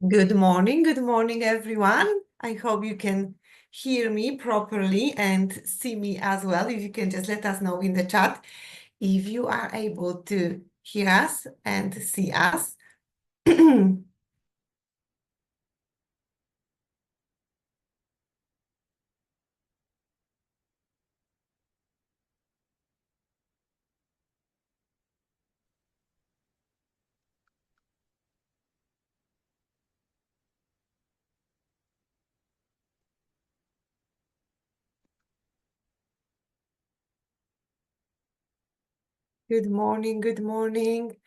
Good morning, everyone. I hope you can hear me properly and see me as well. If you can just let us know in the chat if you are able to hear us and see us. Good morning, good morning.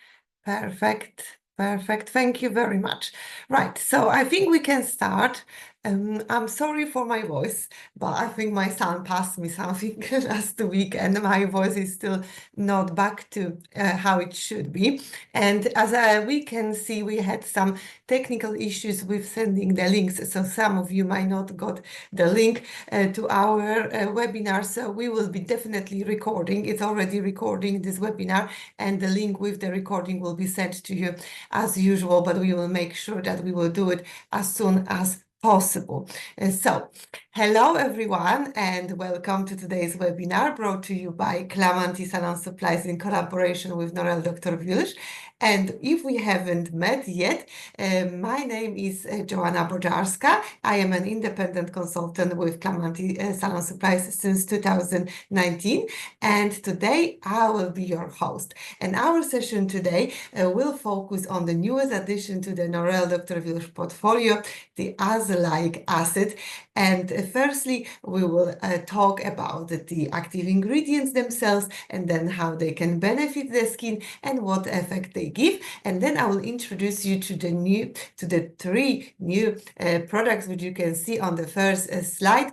Perfect, perfect. Thank you very much. Right, so I think we can start. I'm sorry for my voice, but I think my son passed me something last week and my voice is still not back to how it should be. And as we can see, we had some technical issues with sending the links. So some of you might not got the link to our webinar. So we will be definitely recording. It's already recording this webinar, and the link with the recording will be sent to you as usual, but we will make sure that we will do it as soon as possible. So, hello everyone, and welcome to today's webinar brought to you by Clamanti Salon Supplies in collaboration with Norel Dr Wilsz. And if we haven't met yet, my name is Joanna Bojarska. I am an independent consultant with Clamanti Salon Supplies since 2019, and today I will be your host. And our session today will focus on the newest addition to the Norel Dr Wilsz portfolio, the Azelaic Acid. And firstly, we will talk about the active ingredients themselves, and then how they can benefit the skin and what effect they give. And then I will introduce you to the three new products which you can see on the first slide,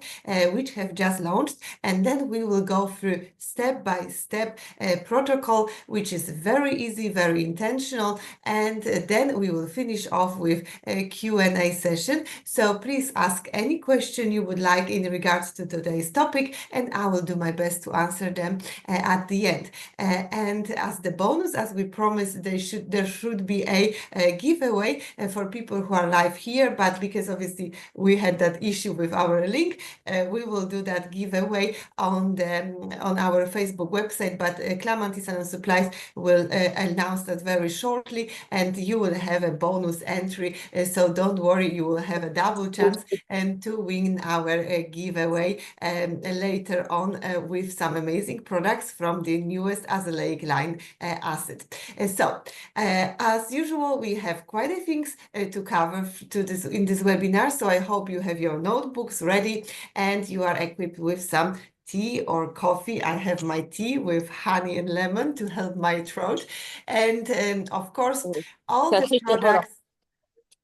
which have just launched. And then we will go through step-by-step protocol, which is very easy, very intentional. And then we will finish off with a Q&A session. So please ask any question you would like in regards to today's topic, and I will do my best to answer them at the end. And as the bonus, as we promised, there should be a giveaway for people who are live here, but because obviously we had that issue with our link, we will do that giveaway on our Facebook website, but Clamanti Salon Supplies will announce that very shortly, and you will have a bonus entry, so don't worry, you will have a double chance and to win our giveaway later on with some amazing products from the newest Azelaic line acid. So as usual, we have quite a things to cover in this webinar, so I hope you have your notebooks ready and you are equipped with some tea or coffee. I have my tea with honey and lemon to help my throat, and of course all the products.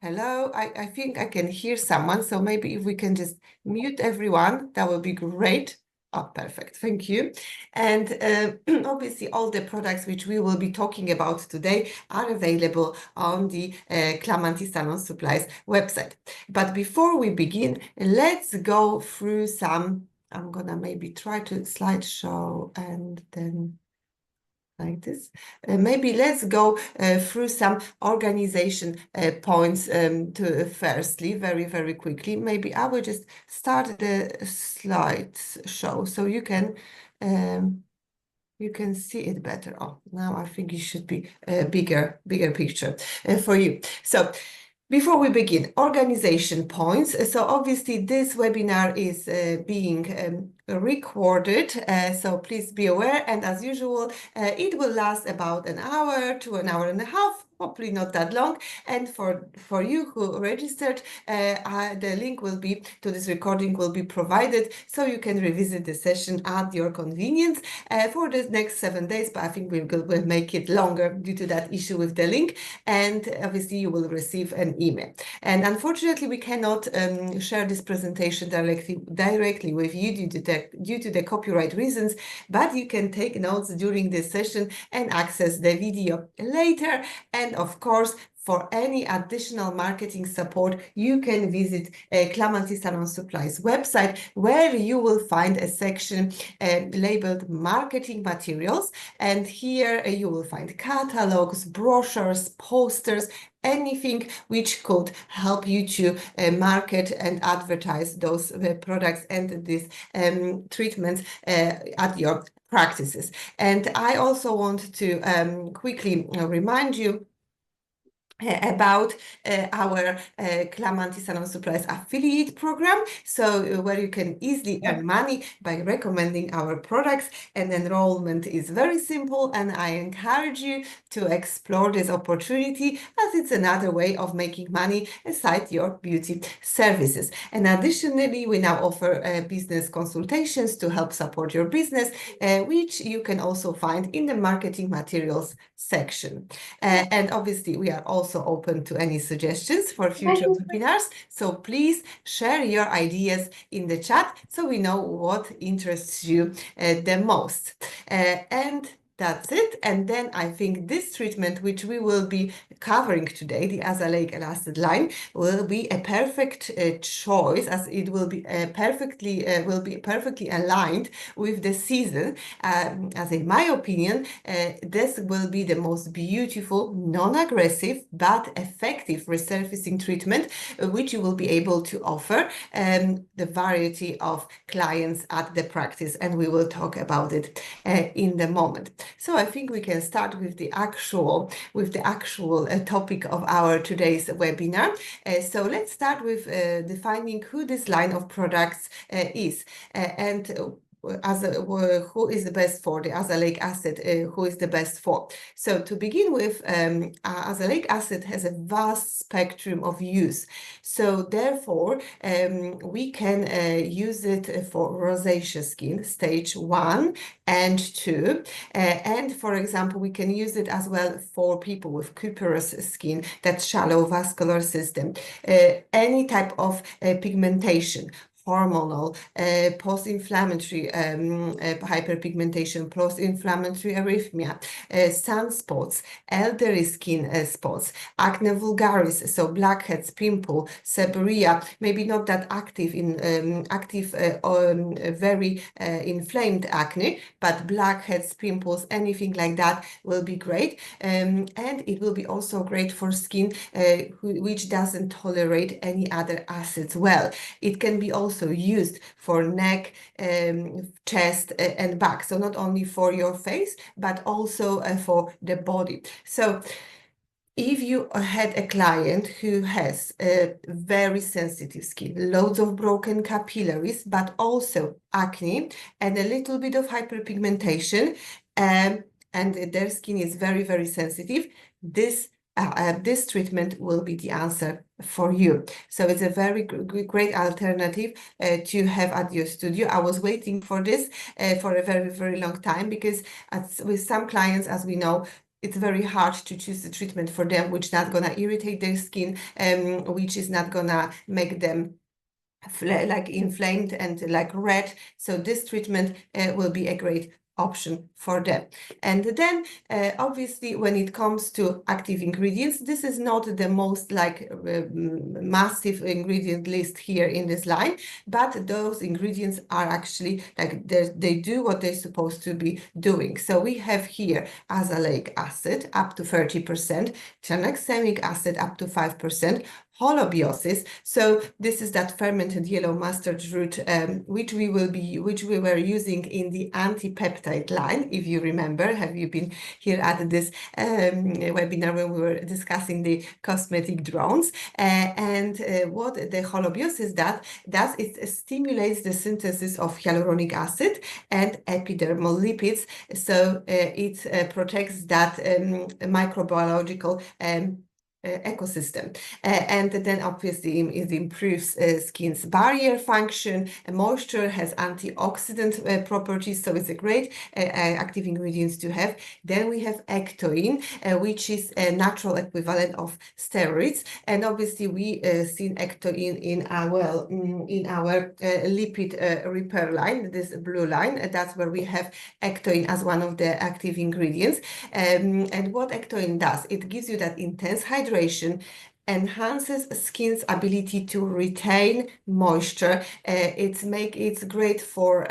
Hello, I think I can hear someone, so maybe if we can just mute everyone, that would be great. Oh, perfect. Thank you. And obviously, all the products which we will be talking about today are available on the Clamanti Salon Supplies website. But before we begin, let's go through some. I'm gonna maybe try to slideshow and then like this. Maybe let's go through some organization points to firstly, very quickly. Maybe I will just start the slideshow so you can see it better. Oh, now I think it should be a bigger picture for you. So before we begin, organization points. So obviously this webinar is being recorded, so please be aware. And as usual, it will last about an hour to an hour and a half, hopefully not that long. And for you who registered, the link will be to this recording will be provided, so you can revisit the session at your convenience for the next 7 days. But I think we'll make it longer due to that issue with the link. And obviously you will receive an email. And unfortunately, we cannot share this presentation directly with you due to the copyright reasons, but you can take notes during this session and access the video later. And of course, For any additional marketing support, you can visit Clemency Salon Supply's website, where you will find a section labeled marketing materials. And here you will find catalogs, brochures, posters, anything which could help you to market and advertise those products and these treatments at your practices. And I also want to quickly remind you about our Clemency Salon Supplies affiliate program, so where you can easily earn money by recommending our products. And enrollment is very simple, and I encourage you to explore this opportunity, as it's another way of making money aside your beauty services. And additionally, we now offer business consultations to help support your business, which you can also find in the marketing materials section. And obviously, we are also open to any suggestions for future webinars. So please share your ideas in the chat so we know what interests you the most. And that's it. And then I think this treatment, which we will be covering today, the Azelaic Acid line, will be a perfect choice, as it will be perfectly aligned with the season. As in my opinion, this will be the most beautiful, non-aggressive, but effective resurfacing treatment, which you will be able to offer the variety of clients at the practice, and we will talk about it in the moment. So I think we can start with the actual topic of our today's webinar. So let's start with defining who this line of products is, and who is the best for the azelaic acid, who is the best for. So to begin with, azelaic acid has a vast spectrum of use. So therefore, we can use it for rosacea skin, stage 1 and 2. And for example, we can use it as well for people with cuperous skin, that's shallow vascular system, any type of pigmentation, hormonal, post-inflammatory hyperpigmentation, post-inflammatory arrhythmia, sunspots, elderly skin spots, acne vulgaris, so blackheads, pimple, seborrhea, maybe not that active in very inflamed acne, but blackheads, pimples, anything like that will be great. And it will be also great for skin which doesn't tolerate any other acids well. It can be also used for neck, chest, and back. So not only for your face, but also for the body. So if you had a client who has very sensitive skin, loads of broken capillaries, but also acne and a little bit of hyperpigmentation, and their skin is very, very sensitive, this treatment will be the answer for you. So it's a very great alternative to have at your studio. I was waiting for this for a very, very long time, because with some clients, as we know, it's very hard to choose the treatment for them, which is not gonna irritate their skin, which is not gonna make them like inflamed and like red. So this treatment will be a great option for them. And then obviously, when it comes to active ingredients, this is not the most like massive ingredient list here in this line, but those ingredients are actually like they do what they're supposed to be doing. So we have here azelaic acid up to 30%, tranexamic acid up to 5%, holobiosis. So this is that fermented yellow mustard root, which we were using in the anti-peptide line. If you remember, have you been here at this webinar when we were discussing the cosmetic drones? What the holobiosis does, it stimulates the synthesis of hyaluronic acid and epidermal lipids. So it protects that microbiological ecosystem, and then obviously it improves skin's barrier function. Moisture has antioxidant properties, so it's a great active ingredients to have. Then we have ectoin, which is a natural equivalent of steroids, and obviously we seen ectoin in our lipid repair line, this blue line. That's where we have ectoin as one of the active ingredients. And what ectoin does, it gives you that intense hydration hydration, enhances skin's ability to retain moisture. It's great for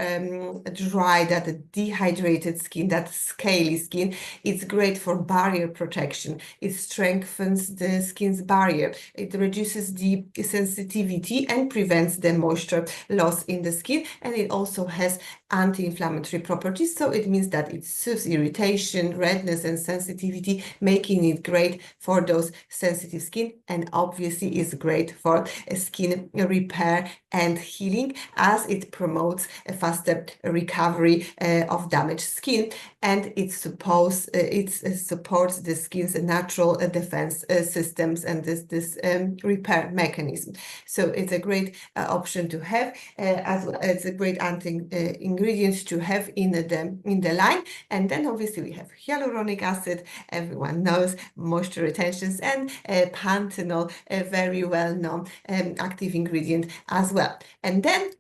dry, that dehydrated skin, that scaly skin. It's great for barrier protection. It strengthens the skin's barrier. It reduces the sensitivity and prevents the moisture loss in the skin. And it also has anti-inflammatory properties. So it means that it soothes irritation, redness, and sensitivity, making it great for those sensitive skin, and obviously is great for skin repair and healing, as it promotes a faster recovery of damaged skin, and it supports the skin's natural defense systems and this repair mechanism. So it's a great option to have, as well. It's a great ingredient to have in the line. And then obviously we have hyaluronic acid, everyone knows, moisture retentions, and panthenol, a very well-known active ingredient as well. And then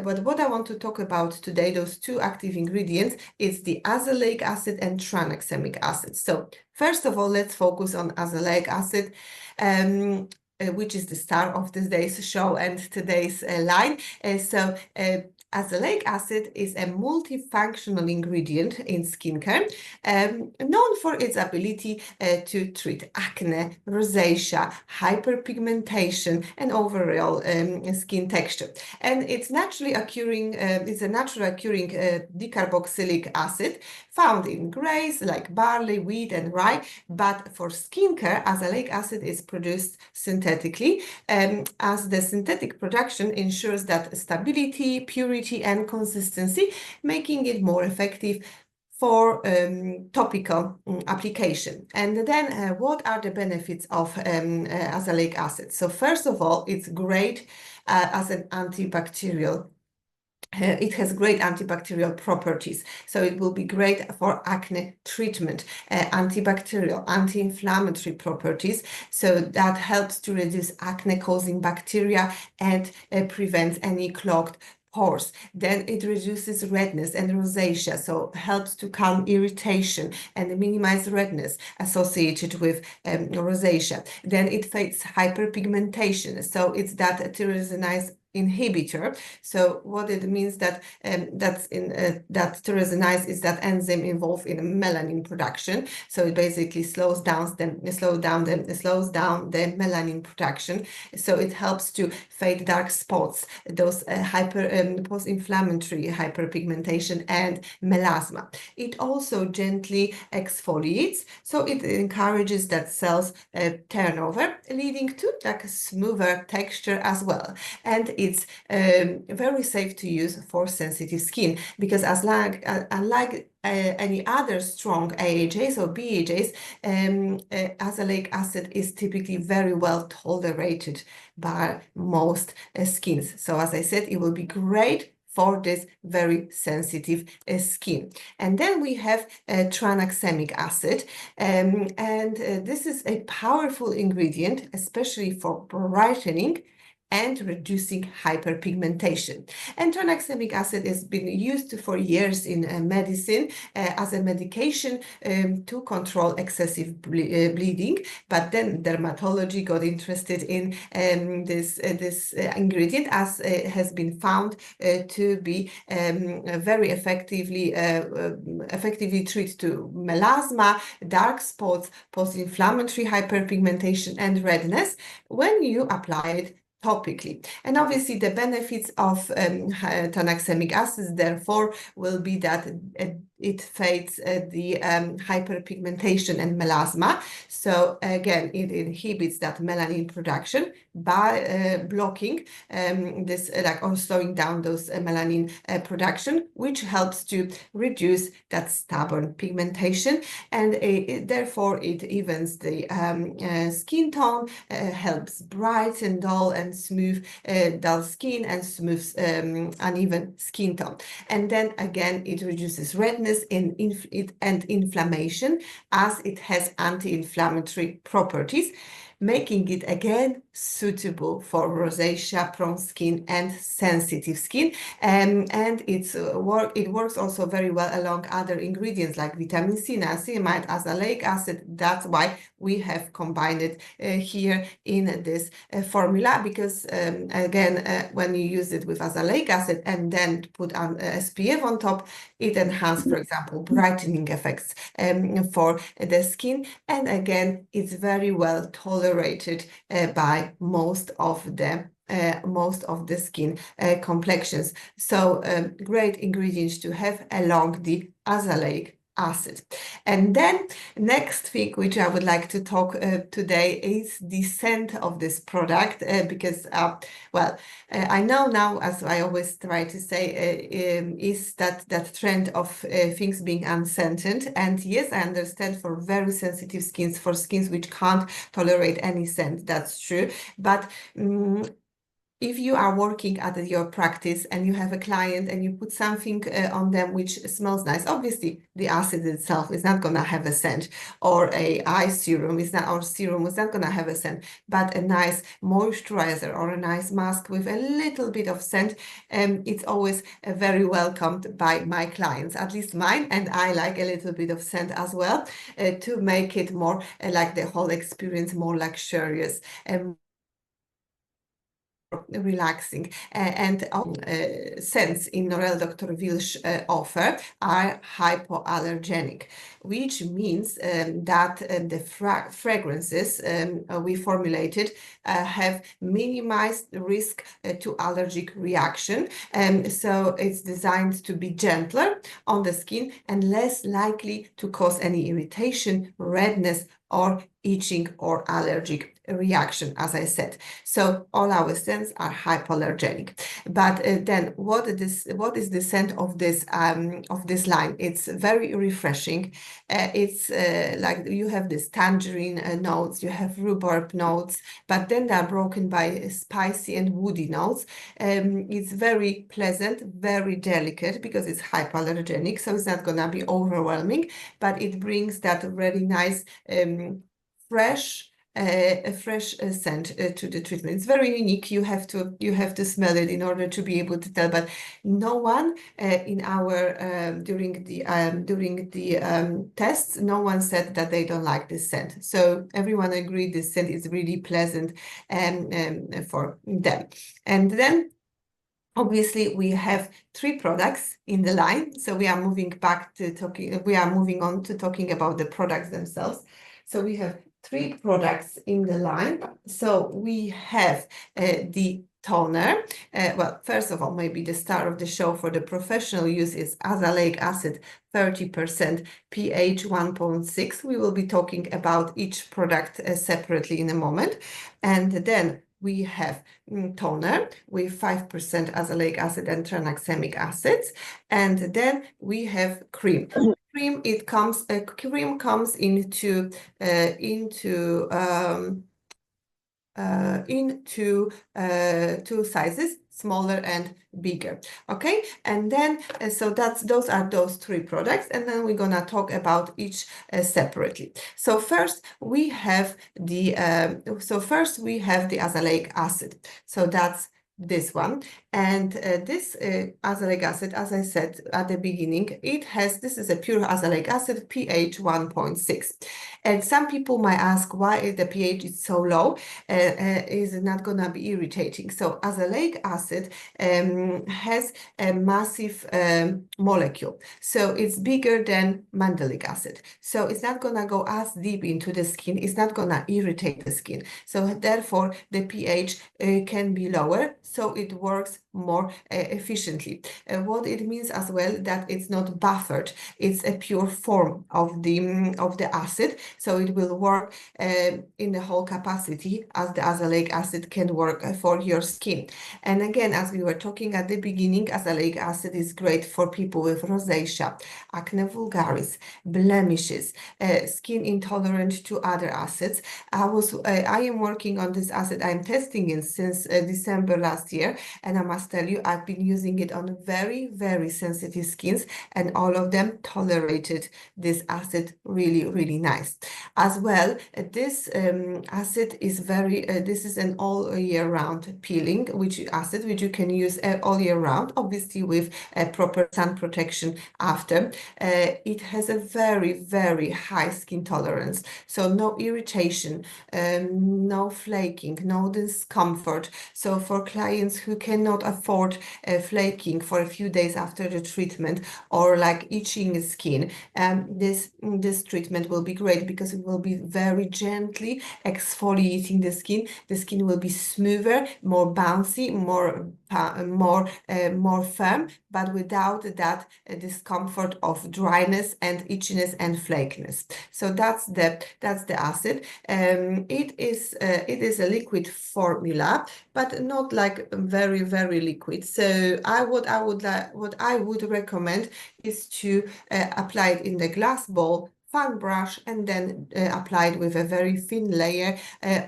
but what I want to talk about today, those two active ingredients, is the azelaic acid and tranexamic acid. So first of all, let's focus on azelaic acid, which is the star of today's show and today's line. Azelaic acid is a multifunctional ingredient in skincare, known for its ability to treat acne, rosacea, hyperpigmentation, and overall skin texture. And it's naturally occurring, it's a naturally occurring decarboxylic acid found in grains like barley, wheat, and rye. But for skincare, azelaic acid is produced synthetically, as the synthetic production ensures that stability, purity, and consistency, making it more effective for topical application. And then what are the benefits of azelaic acid? So first of all, it's great as an antibacterial. It has great antibacterial properties, so it will be great for acne treatment, antibacterial, anti-inflammatory properties, so that helps to reduce acne-causing bacteria and prevents any clogged pores. Then it reduces redness and rosacea, so helps to calm irritation and minimize redness associated with rosacea. Then it fights hyperpigmentation, so it's that tyrosine inhibitor. So what it means that that tyrosine is that enzyme involved in melanin production. So it basically slows down the melanin production. So it helps to fade dark spots, those post-inflammatory hyperpigmentation and melasma. It also gently exfoliates, so it encourages that cells turnover, leading to like a smoother texture as well. And it's very safe to use for sensitive skin, because unlike any other strong AHAs or BHAs, azelaic acid is typically very well tolerated by most skins. So as I said, it will be great for this very sensitive skin. And then we have tranexamic acid, and this is a powerful ingredient, especially for brightening and reducing hyperpigmentation. And tranexamic acid has been used for years in medicine as a medication to control excessive bleeding, but then dermatology got interested in this ingredient, as it has been found to be very effectively treat to melasma, dark spots, post-inflammatory hyperpigmentation, and redness when you apply it topically. And obviously the benefits of tranexamic acid therefore will be that it fades the hyperpigmentation and melasma. So again, it inhibits that melanin production by blocking this, or slowing down those melanin production, which helps to reduce that stubborn pigmentation, and therefore it evens the skin tone, helps brighten dull and smooth dull skin, and smooths uneven skin tone. And then again, it reduces redness and inflammation, as it has anti-inflammatory properties, making it again suitable for rosacea prone skin and sensitive skin. And it works also very well along other ingredients like vitamin C, niacinamide, azelaic acid. That's why we have combined it here in this formula, because again, when you use it with azelaic acid and then put on SPF on top, it enhances, for example, brightening effects for the skin. And again, it's very well tolerated by most of the skin complexions. So great ingredients to have along the azelaic acid. And then next thing which I would like to talk today is the scent of this product, because I know now, as I always try to say, is that trend of things being unscented. And yes, I understand for very sensitive skins, for skins which can't tolerate any scent, that's true. But if you are working at your practice and you have a client and you put something on them which smells nice, obviously the acid itself is not going to have a scent, or a eye serum is not, or serum is not going to have a scent, but a nice moisturizer or a nice mask with a little bit of scent, it's always very welcomed by my clients, at least mine, and I like a little bit of scent as well to make it more like the whole experience more luxurious and relaxing. And scents in Norel Dr Wilsz offer are hypoallergenic, which means that the fragrances we formulated have minimized risk to allergic reaction. So it's designed to be gentler on the skin and less likely to cause any irritation, redness, or itching or allergic reaction, as I said. So all our scents are hypoallergenic. But then what is the scent of this line? It's very refreshing. It's like you have this tangerine notes, you have rhubarb notes, but then they're broken by spicy and woody notes. It's very pleasant, very delicate because it's hypoallergenic, so it's not gonna be overwhelming, but it brings that very nice fresh scent to the treatment. It's very unique. You have to smell it in order to be able to tell. But no one in our during the tests, no one said that they don't like this scent. So everyone agreed this scent is really pleasant for them. And then obviously, we have 3 products in the line. So we are moving on to talking about the products themselves. So we have 3 products in the line. So we have the toner. Well, first of all, maybe the star of the show for the professional use is Azelaic Acid 30%, pH 1.6. We will be talking about each product separately in a moment. And then we have toner with 5% azelaic acid and tranexamic acids, and then we have cream. Cream comes into 2 sizes, smaller and bigger. Okay, and then so those are those 3 products, and then we're gonna talk about each separately. So first we have the azelaic acid. So that's this one, and this azelaic acid, as I said at the beginning, this is a pure azelaic acid, pH 1.6. And some people might ask why the pH is so low. Is it not gonna be irritating? So azelaic acid has a massive molecule, so it's bigger than mandelic acid, so it's not gonna go as deep into the skin, it's not gonna irritate the skin, so therefore the pH can be lower, so it works more efficiently. What it means as well, that it's not buffered, it's a pure form of the acid, so it will work in the whole capacity as the azelaic acid can work for your skin. And again, as we were talking at the beginning, azelaic acid is great for people with rosacea, acne vulgaris, blemishes, skin intolerant to other acids. I am working on this acid. I'm testing it since December last last year, and I must tell you, I've been using it on very, very sensitive skins, and all of them tolerated this acid really, really nice. As well, this acid is this is an all year round peeling, which you can use all year round, obviously with proper sun protection after. It has a very, very high skin tolerance, so no irritation, no flaking, no discomfort. So for clients who cannot afford flaking for a few days after the treatment, or like itching skin, this treatment will be great because it will be very gently exfoliating the skin. The skin will be smoother, more bouncy, more firm, but without that discomfort of dryness and itchiness and flakiness. So that's the acid. It is a liquid formula, but not like very, very liquid. So what I would recommend is to apply it in the glass bowl, fan brush, and then apply it with a very thin layer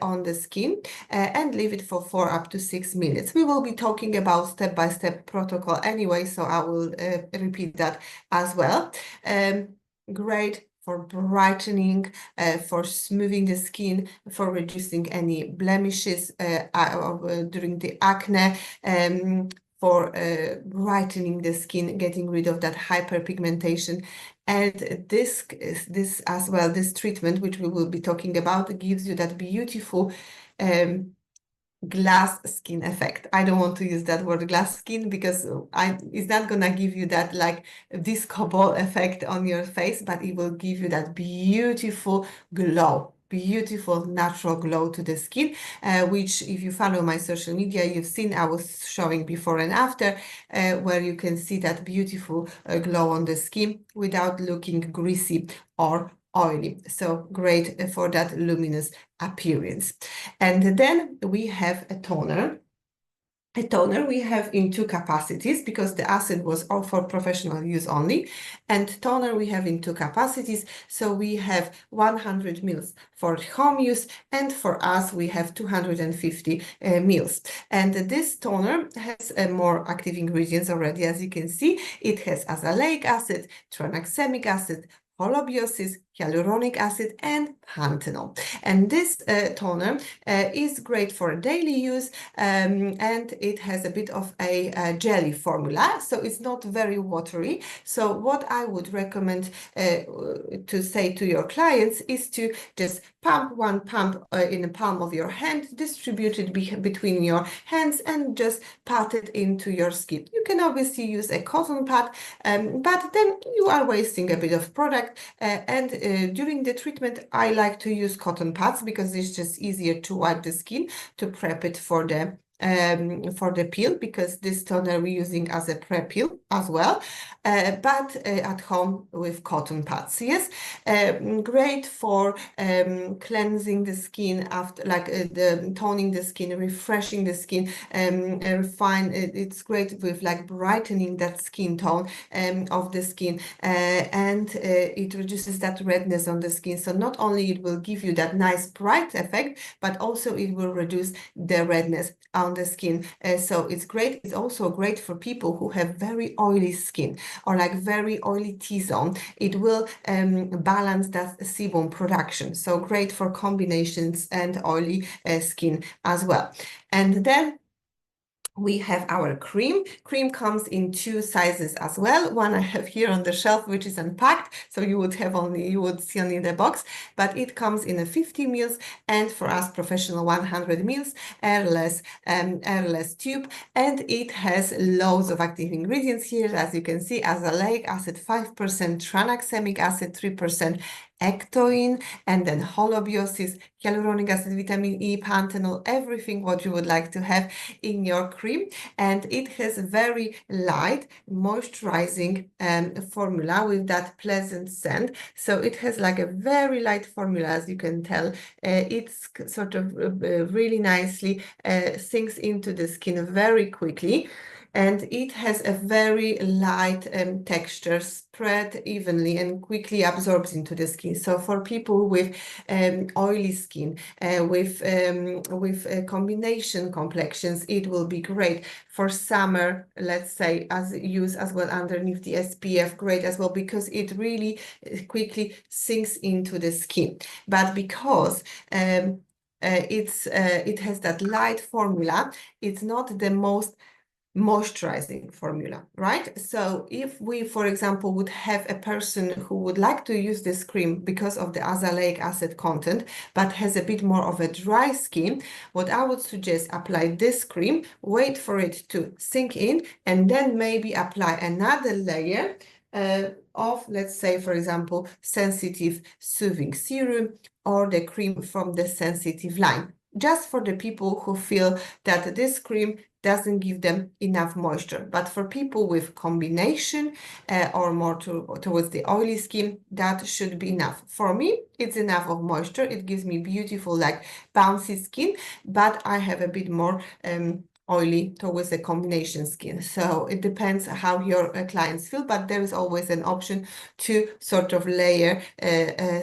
on the skin, and leave it for 4 up to 6 minutes. We will be talking about step-by-step protocol anyway, so I will repeat that as well. Great for brightening, for smoothing the skin, for reducing any blemishes during the acne, for brightening the skin, getting rid of that hyperpigmentation. And this as well, this treatment, which we will be talking about, gives you that beautiful glass skin effect. I don't want to use that word glass skin because it's not gonna give you that like disco ball effect on your face, but it will give you that beautiful glow, beautiful natural glow to the skin, which if you follow my social media, you've seen I was showing before and after, where you can see that beautiful glow on the skin without looking greasy or oily. So great for that luminous appearance. And then we have a toner. A toner we have in 2 capacities because the acid was all for professional use only, and toner we have in 2 capacities. So we have 100 ml for home use, and for us we have 250 ml. And this toner has more active ingredients already, as you can see. It has azelaic acid, tranexamic acid, holobiosis, hyaluronic acid, and panthenol. And this toner is great for daily use, and it has a bit of a jelly formula, so it's not very watery. So what I would recommend to say to your clients is to just pump one pump in the palm of your hand, distribute it between your hands, and just pat it into your skin. You can obviously use a cotton pad, but then you are wasting a bit of product, and during the treatment I like to use cotton pads because it's just easier to wipe the skin to prep it for the peel, because this toner we're using as a pre-peel as well, but at home with cotton pads. Yes, great for cleansing the skin after, like toning the skin, refreshing the skin, it's great with like brightening that skin tone of the skin, and it reduces that redness on the skin. So not only it will give you that nice bright effect, but also it will reduce the redness on the skin. So it's great. It's also great for people who have very oily skin or like very oily T-zone. It will balance that sebum production. So great for combinations and oily skin as well. And then we have our cream. Cream comes in 2 sizes as well. One I have here on the shelf, which is unpacked, so you would see only the box, but it comes in a 50 ml, and for us professional 100 ml airless tube, and it has loads of active ingredients here, as you can see: azelaic acid 5%, tranexamic acid 3%, ectoin, and then holobiosis, hyaluronic acid, vitamin E, panthenol, everything what you would like to have in your cream. And it has very light moisturizing formula with that pleasant scent. So it has like a very light formula, as you can tell. It's sort of really nicely sinks into the skin very quickly. and it has a very light texture, spread evenly and quickly absorbs into the skin. So for people with oily skin, with combination complexions, it will be great. For summer, let's say, as use as well underneath the SPF, great as well, because it really quickly sinks into the skin. But because it has that light formula, it's not the most moisturizing formula, right? So if we, for example, would have a person who would like to use this cream because of the azelaic acid content, but has a bit more of a dry skin, what I would suggest, apply this cream, wait for it to sink in, and then maybe apply another layer of, let's say, for example, sensitive soothing serum or the cream from the sensitive line, just for the people who feel that this cream doesn't give them enough moisture. But for people with combination or more towards the oily skin, that should be enough. For me, it's enough of moisture. It gives me beautiful, like bouncy skin, but I have a bit more oily towards the combination skin. So it depends how your clients feel, but there is always an option to sort of layer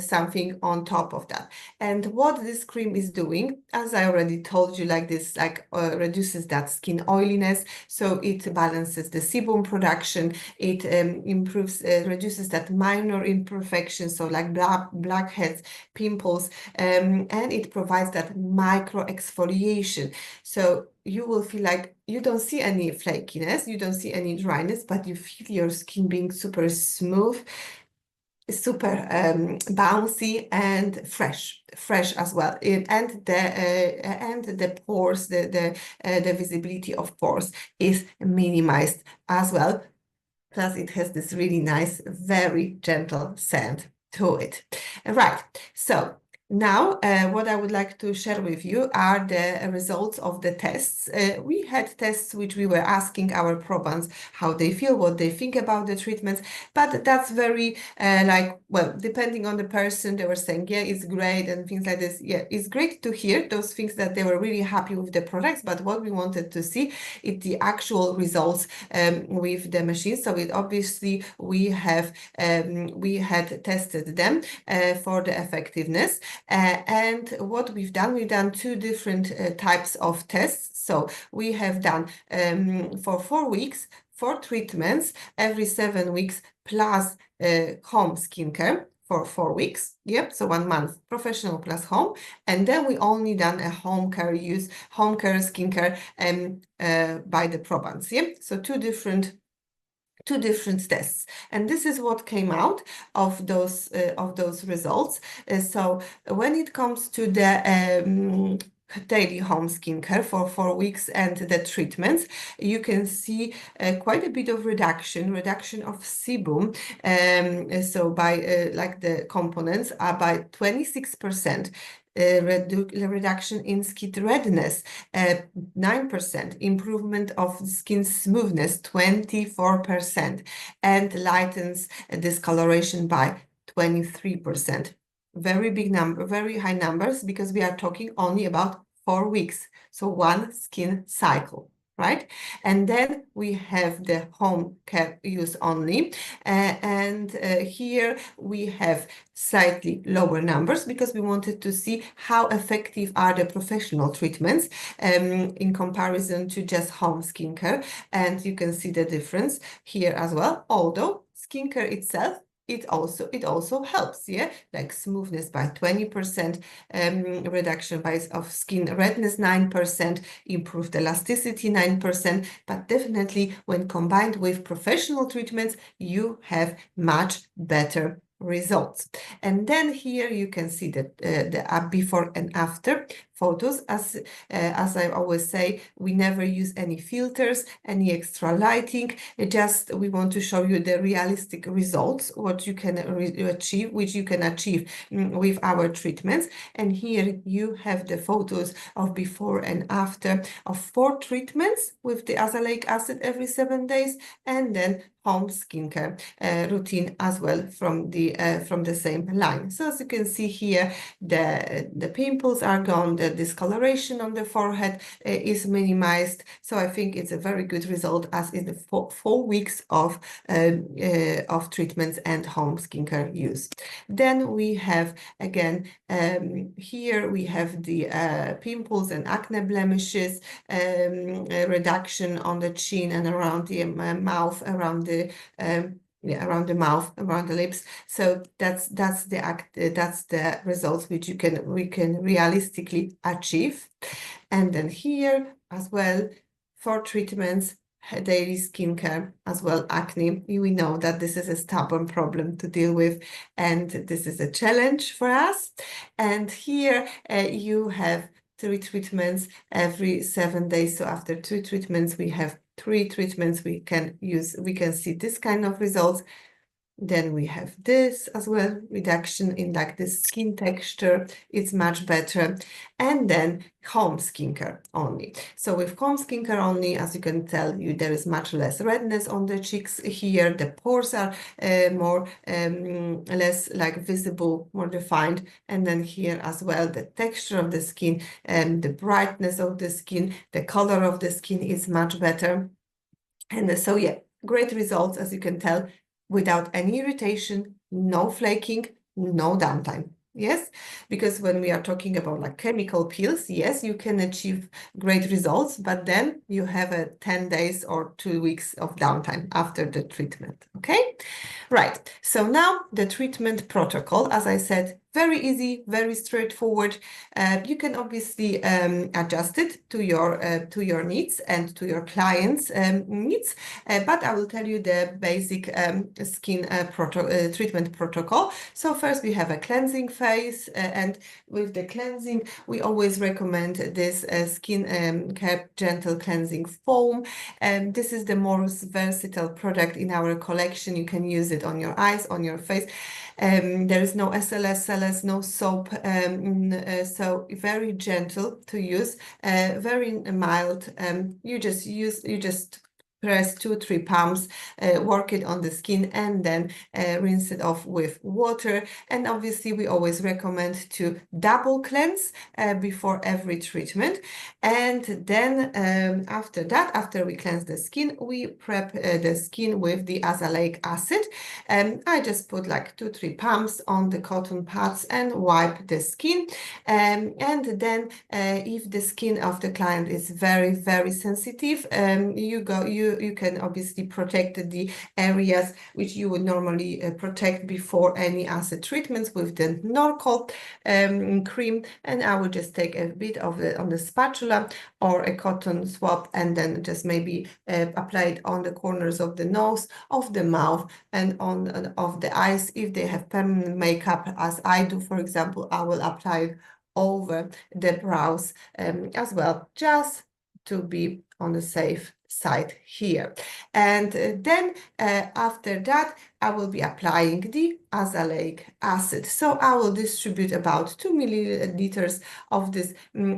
something on top of that. And what this cream is doing, as I already told you, like this, like reduces that skin oiliness. So it balances the sebum production. It improves, reduces that minor imperfections, so like blackheads, pimples, and it provides that micro exfoliation. So you will feel like you don't see any flakiness, you don't see any dryness, but you feel your skin being super smooth, super bouncy and fresh as well. And the pores, the visibility of pores is minimized as well. Plus it has this really nice, very gentle scent to it. Right, so now, what I would like to share with you are the results of the tests. We had tests which we were asking our probants how they feel, what they think about the treatments, but that's very like, well, depending on the person, they were saying, yeah, it's great and things like this. Yeah, it's great to hear those things that they were really happy with the products, but what we wanted to see is the actual results with the machine. So it obviously we had tested them for the effectiveness. And what we've done two different types of tests. So we have done for 4 weeks, 4 treatments every 7 weeks, plus home skincare for 4 weeks. Yep, so 1 month professional plus home. And then we only done a home care skincare by the probants. Yep, so two different tests, and this is what came out of those results. So when it comes to the daily home skincare for 4 weeks and the treatments, you can see quite a bit of reduction of sebum. So by like the components are by 26%. Reduction in skin redness, 9%, improvement of skin smoothness, 24%, and lightens discoloration by 23%. Very big number, very high numbers, because we are talking only about 4 weeks, so 1 skin cycle. Right? And then we have the home care use only. And here we have slightly lower numbers because we wanted to see how effective are the professional treatments in comparison to just home skincare. And you can see the difference here as well. Although skincare itself, it also helps, yeah, like smoothness by 20%, reduction of skin redness 9%, improved elasticity 9%, but definitely when combined with professional treatments, you have much better results. And then here you can see the before and after photos. As I always say, we never use any filters, any extra lighting. Just we want to show you the realistic results, what you can achieve, which you can achieve with our treatments. And here you have the photos of before and after of 4 treatments with the azelaic acid every 7 days, and then home skincare routine as well from the same line. So as you can see here, the pimples are gone, the discoloration on the forehead is minimized. So I think it's a very good result as in the 4 weeks of treatments and home skincare use. Then we have again here we have the pimples and acne blemishes, reduction on the chin and around the mouth, around the around the mouth, around the lips. So that's the results which we can realistically achieve. And then here as well for treatments, daily skincare as well, acne. We know that this is a stubborn problem to deal with, and this is a challenge for us. And here you have 3 treatments every 7 days. So after 2 treatments, we have 3 treatments we can see this kind of results. Then we have this as well, reduction in like the skin texture, it's much better. And then home skincare only. So with home skincare only, as you can tell, there is much less redness on the cheeks here. The pores are more less like visible, more defined. And then here as well, the texture of the skin and the brightness of the skin, the color of the skin is much better. And so yeah, great results, as you can tell, without any irritation, no flaking, no downtime. Yes, because when we are talking about like chemical peels, yes, you can achieve great results, but then you have a 10 days or 2 weeks of downtime after the treatment. Okay, right. So now the treatment protocol, as I said, very easy, very straightforward. You can obviously adjust it to your needs and to your clients' needs, but I will tell you the basic skin treatment protocol. So first we have a cleansing phase, and with the cleansing, we always recommend this skin care gentle cleansing foam. And this is the most versatile product in our collection. You can use it on your eyes, on your face. There is no SLS, no soap, so very gentle to use, very mild. You just press 2-3 palms, work it on the skin, and then rinse it off with water. And obviously we always recommend to double cleanse before every treatment. And then after that, after we cleanse the skin, we prep the skin with the azelaic acid. I just put like 2-3 palms on the cotton pads and wipe the skin. And then if the skin of the client is very, very sensitive, you can obviously protect the areas which you would normally protect before any acid treatments with the Norel cream. And I will just take a bit of it on the spatula or a cotton swab, and then just maybe apply it on the corners of the nose, of the mouth, and on of the eyes. If they have permanent makeup, as I do, for example, I will apply it over the brows as well, just to be on the safe side here. And then after that, I will be applying the azelaic acid. So I will distribute about 2 milliliters of this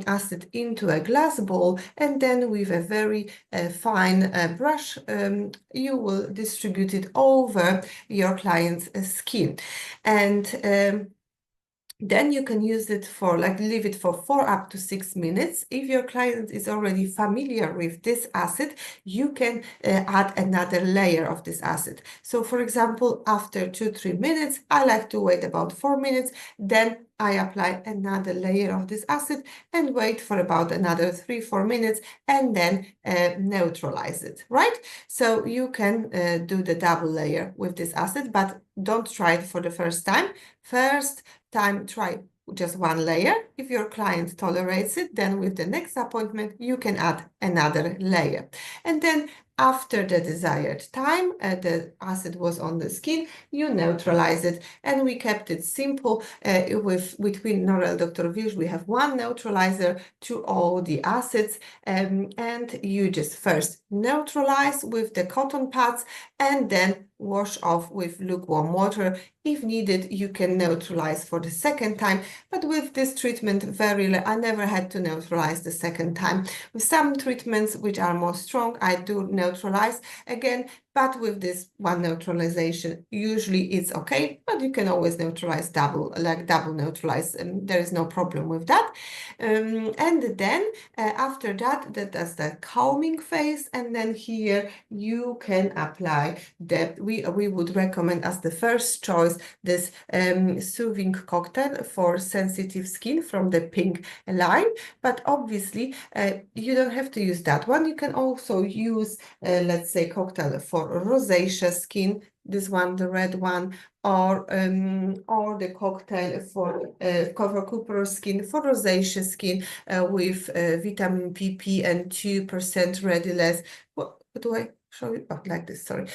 acid into a glass bowl, and then with a very fine brush, you will distribute it over your client's skin. And then you can use it for leave it for 4 up to 6 minutes. If your client is already familiar with this acid, you can add another layer of this acid. So for example, after 2-3 minutes, I like to wait about 4 minutes, then I apply another layer of this acid and wait for about another 3-4 minutes, and then neutralize it, right? So you can do the double layer with this acid, but don't try it for the first time. First time, try just 1 layer. If your client tolerates it, then with the next appointment, you can add another layer. And then after the desired time, the acid was on the skin, you neutralize it. And we kept it simple. Between Norel Dr Wilsz, we have 1 neutralizer to all the acids. And you just first neutralize with the cotton pads, and then wash off with lukewarm water. If needed, you can neutralize for the second time, but with this treatment, I never had to neutralize the second time. With some treatments which are more strong, I do neutralize. Again, but with this one neutralization, usually it's okay, but you can always neutralize double neutralize, and there is no problem with that. And then after that, that's the calming phase, and then here you can apply that. We would recommend as the first choice this soothing cocktail for sensitive skin from the pink line, but obviously you don't have to use that one. You can also use let's say cocktail for rosacea skin, this one, the red one, or the cocktail for Cooper skin for rosacea skin with vitamin PP and 2% redness. What do I show you? Oh, like this, sorry.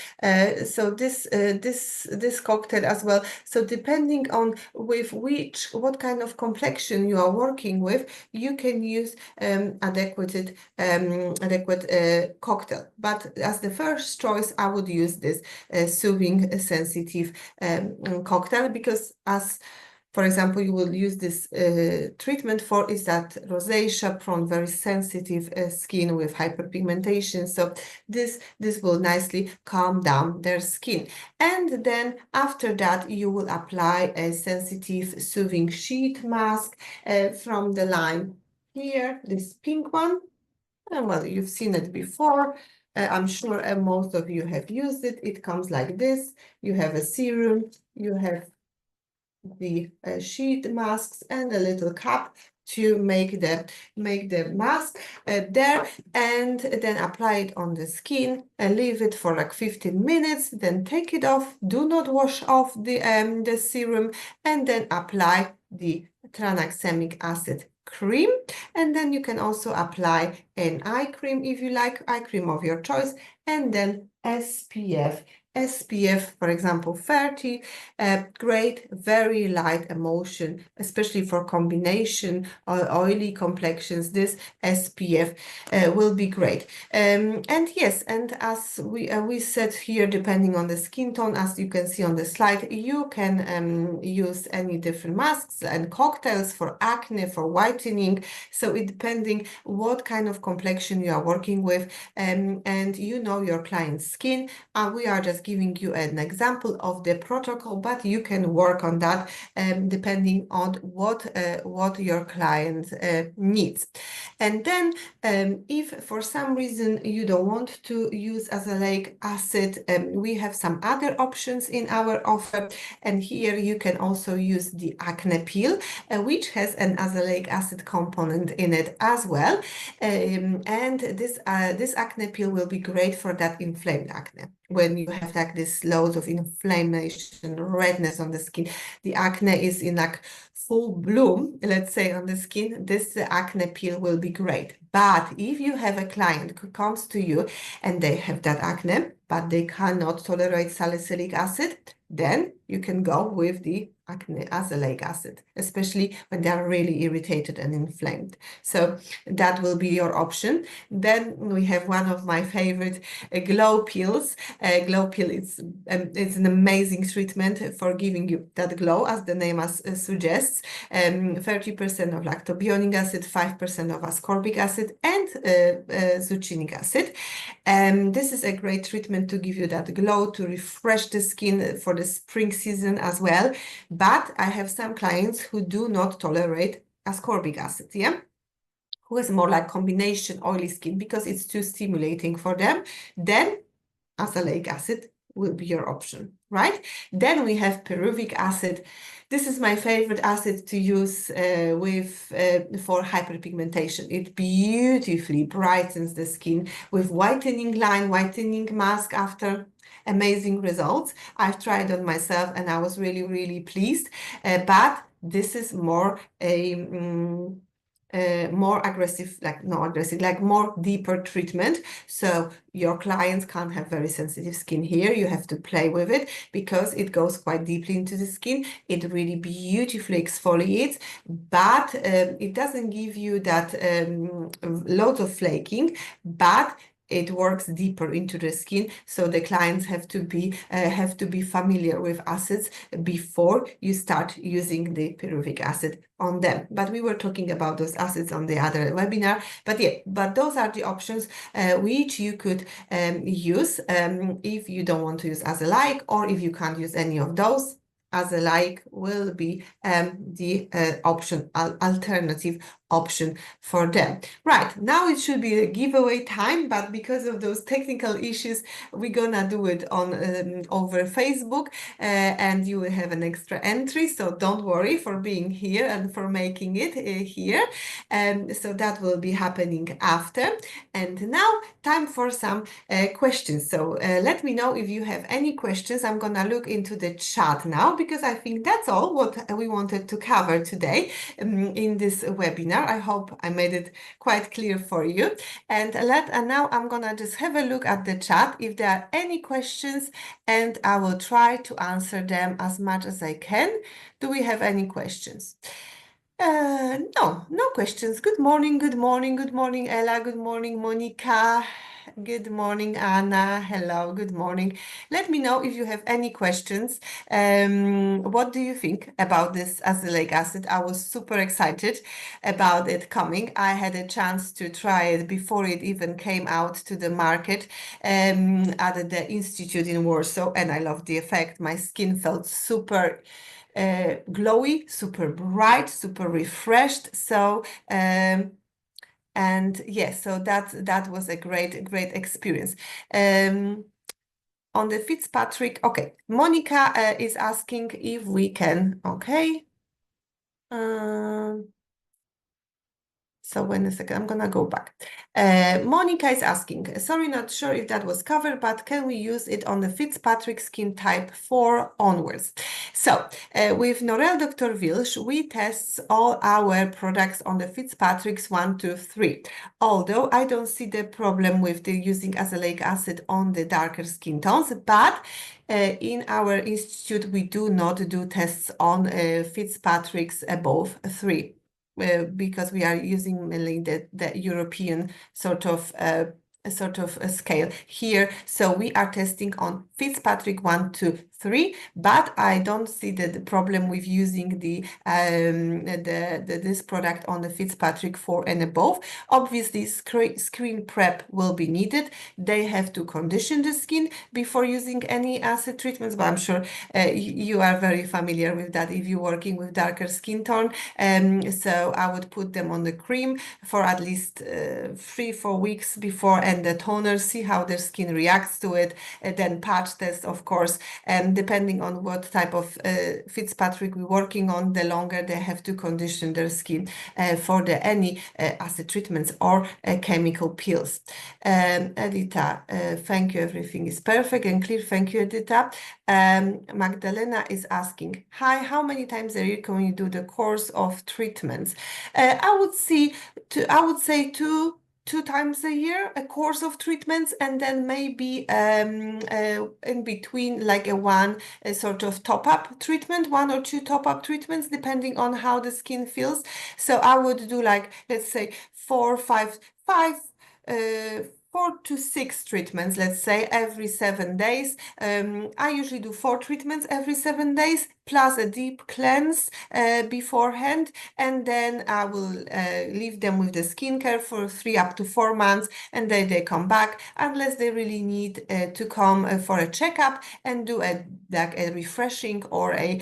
So this cocktail as well. So depending on with what kind of complexion you are working with, you can use adequate cocktail. But as the first choice, I would use this soothing sensitive cocktail, because as for example, you will use this treatment for is that rosacea prone, very sensitive skin with hyperpigmentation. So this will nicely calm down their skin. And then after that, you will apply a sensitive soothing sheet mask from the line here, this pink one. And well, you've seen it before. I'm sure most of you have used it. It comes like this. You have a serum, you have the sheet masks and a little cap to make the mask there, and then apply it on the skin and leave it for like 15 minutes, then take it off. Do not wash off the serum, and then apply the tranexamic acid cream. And then you can also apply an eye cream if you like, eye cream of your choice, and then SPF, for example, 30, great, very light emulsion, especially for combination or oily complexions. This SPF will be great. And yes, and as we said here, depending on the skin tone, as you can see on the slide, you can use any different masks and cocktails for acne, for whitening. So it depending what kind of complexion you are working with, and you know your client's skin. We are just giving you an example of the protocol, but you can work on that depending on what your client needs. And then if for some reason you don't want to use azelaic acid, we have some other options in our offer. And here you can also use the acne peel, which has an azelaic acid component in it as well. And this acne peel will be great for that inflamed acne. When you have like this loads of inflammation, redness on the skin, the acne is in like full bloom, let's say, on the skin, this acne peel will be great. But if you have a client who comes to you and they have that acne, but they cannot tolerate salicylic acid, then you can go with the azelaic acid, especially when they are really irritated and inflamed. So that will be your option. Then we have one of my favorite glow peels. Glow peel it's an amazing treatment for giving you that glow, as the name suggests. 30% of lactobionic acid, 5% of ascorbic acid, and zucchinic acid. This is a great treatment to give you that glow, to refresh the skin for the spring season as well. But I have some clients who do not tolerate ascorbic acid, yeah? Who has more like combination oily skin because it's too stimulating for them. Then azelaic acid will be your option, right? Then we have pyruvic acid. This is my favorite acid to use for hyperpigmentation. It beautifully brightens the skin with whitening line, whitening mask after. Amazing results. I've tried on myself and I was really, really pleased. But this is more more aggressive, like more deeper treatment. So your clients can't have very sensitive skin here. You have to play with it because it goes quite deeply into the skin. It really beautifully exfoliates, but it doesn't give you that loads of flaking, but it works deeper into the skin, so the clients have to be familiar with acids before you start using the pyruvic acid on them. But we were talking about those acids on the other webinar. But yeah, but those are the options which you could use if you don't want to use Azelaic, or if you can't use any of those. Azelaic will be the alternative option for them. Right, now it should be a giveaway time, but because of those technical issues, we're gonna do it on over Facebook, and you will have an extra entry, so don't worry for being here and for making it here. So that will be happening after. And now time for some questions. So let me know if you have any questions. I'm gonna look into the chat now, because I think that's all what we wanted to cover today in this webinar. I hope I made it quite clear for you. And now I'm gonna just have a look at the chat if there are any questions, and I will try to answer them as much as I can. Do we have any questions? No questions. Good morning, good morning, good morning, Ella. Good morning, Monica. Good morning, Anna. Hello, good morning. Let me know if you have any questions. What do you think about this azelaic acid? I was super excited about it coming. I had a chance to try it before it even came out to the market at the Institute in Warsaw, and I loved the effect. My skin felt super glowy, super bright, super refreshed. So and yes, so that was a great experience. On the Fitzpatrick, okay, Monica is asking if we can, okay. So wait a second, I'm gonna go back. Monica is asking, sorry, not sure if that was covered, but can we use it on the Fitzpatrick skin type 4 onwards? So with Norel Dr Wilsz, we test all our products on the Fitzpatrick's 1, 2, 3. Although I don't see the problem with the using azelaic acid on the darker skin tones, but in our institute, we do not do tests on Fitzpatrick's above 3. Because we are using mainly the European sort of a scale here. So we are testing on Fitzpatrick 1, 2, 3, but I don't see the problem with using this product on the Fitzpatrick 4 and above. Obviously, screen prep will be needed. They have to condition the skin before using any acid treatments, but I'm sure you are very familiar with that if you're working with darker skin tone. So I would put them on the cream for at least 3-4 weeks before, and the toner, see how their skin reacts to it, then patch test, of course, and depending on what type of Fitzpatrick we're working on, the longer they have to condition their skin for any acid treatments or chemical peels. Edita, thank you, everything is perfect and clear. Thank you, Edita. Magdalena is asking, hi, how many times a year can you do the course of treatments? I would say two times a year, a course of treatments, and then maybe in between, like a sort of top-up treatment, 1 or 2 top-up treatments, depending on how the skin feels. So I would do, like, let's say 4 to 6 treatments, let's say, every 7 days. I usually do 4 treatments every 7 days, plus a deep cleanse beforehand, and then I will leave them with the skincare for 3 up to 4 months, and then they come back unless they really need to come for a checkup and do a refreshing or a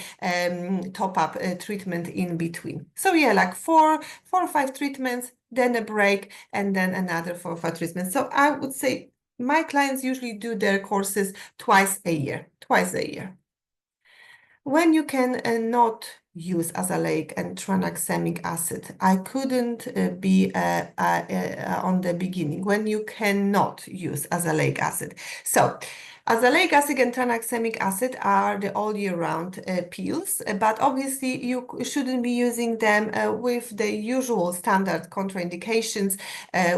top-up treatment in between. So yeah, like 4 or 5 treatments, then a break, and then another 4 or 5 treatments. So I would say my clients usually do their courses twice a year. When you can not use azelaic and tranexamic acid, I couldn't be on the beginning, when you cannot use azelaic acid. So Azelaic acid and tranexamic acid are the all year round pills, but obviously you shouldn't be using them with the usual standard contraindications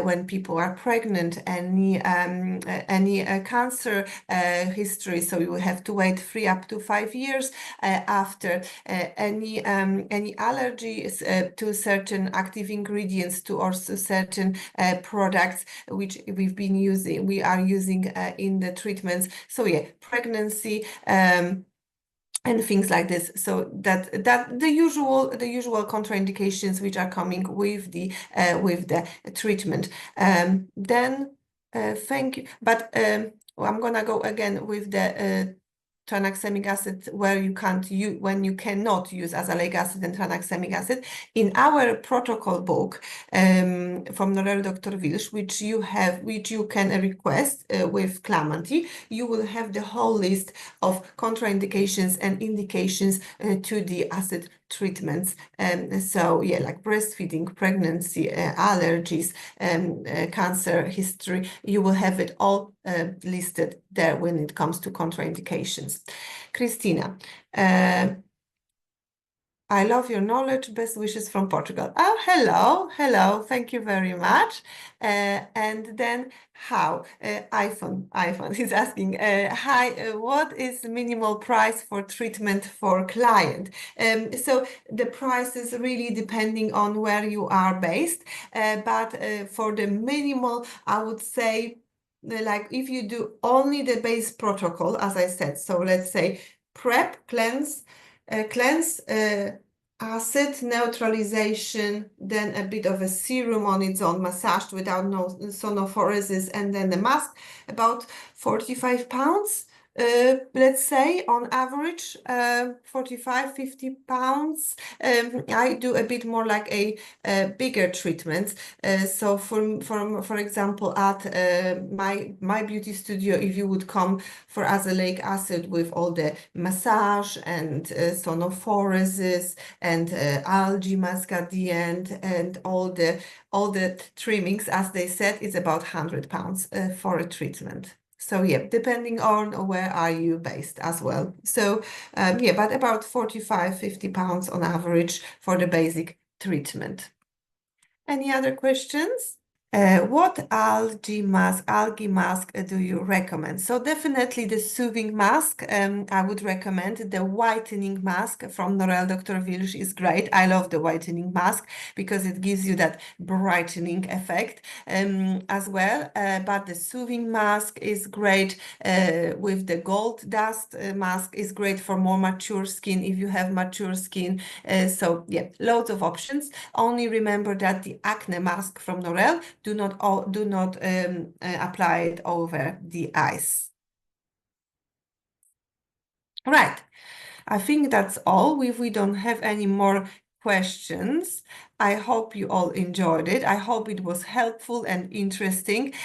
when people are pregnant, any cancer history, so you have to wait 3 up to 5 years after any allergies to certain active ingredients to also certain products which we are using in the treatments. So yeah, pregnancy and things like this. So that the usual contraindications which are coming with the treatment. Then thank you. But I'm gonna go again with the tranexamic acid where you can't use when you cannot use azelaic acid and tranexamic acid. In our protocol book from Norel Dr Wilsz, which you can request with Clamanti, you will have the whole list of contraindications and indications to the acid treatments. So yeah, like breastfeeding, pregnancy, allergies, cancer history, you will have it all listed there when it comes to contraindications. Christina, I love your knowledge. Best wishes from Portugal. Oh, hello. Thank you very much. And then iPhone is asking, hi, what is the minimal price for treatment for client? So the price is really depending on where you are based, but for the minimal, I would say, like if you do only the base protocol, as I said, so let's say prep, cleanse, acid neutralization, then a bit of a serum on its own, massaged without no sonophoresis, and then the mask, about £45. Let's say on average 45-50 pounds. I do a bit more like a bigger treatment. So for example, at my beauty studio, if you would come for azelaic acid with all the massage and sonophoresis and algae mask at the end and all the trimmings, as they said, it's about £100 for a treatment. So yeah, depending on where are you based as well. So yeah, but about 45-50 pounds on average for the basic treatment. Any other questions? What algae mask do you recommend? So definitely the soothing mask. I would recommend the whitening mask from Norel Dr Wilsz is great. I love the whitening mask because it gives you that brightening effect as well. But the soothing mask is great with the gold dust mask is great for more mature skin if you have mature skin. So yeah, loads of options. Only remember that the acne mask from Norel, do not apply it over the eyes. Right. I think that's all. If we don't have any more questions, I hope you all enjoyed it. I hope it was helpful and interesting.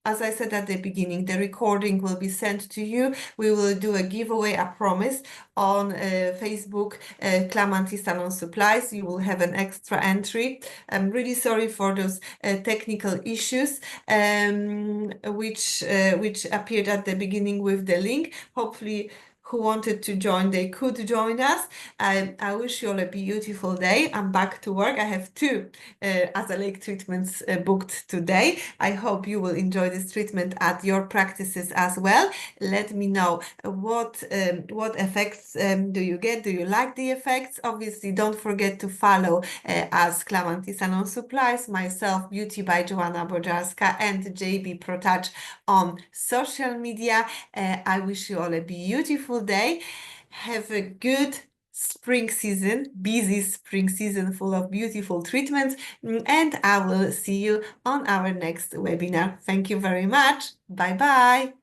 As I said at the beginning, the recording will be sent to you. We will do a giveaway, I promise, on Facebook, Clamanti Salon Supplies. You will have an extra entry. I'm really sorry for those technical issues which appeared at the beginning with the link. Hopefully, who wanted to join, they could join us. I wish you all a beautiful day. I'm back to work. I have 2 Azelaic treatments booked today. I hope you will enjoy this treatment at your practices as well. Let me know what effects do you get? Do you like the effects? Obviously, don't forget to follow us, Clamanti Salon Supplies, myself, Beauty by Joanna Bojarska, and JB Protouch on social media. I wish you all a beautiful day. Have a good spring season, busy spring season full of beautiful treatments, and I will see you on our next webinar. Thank you very much. Bye bye.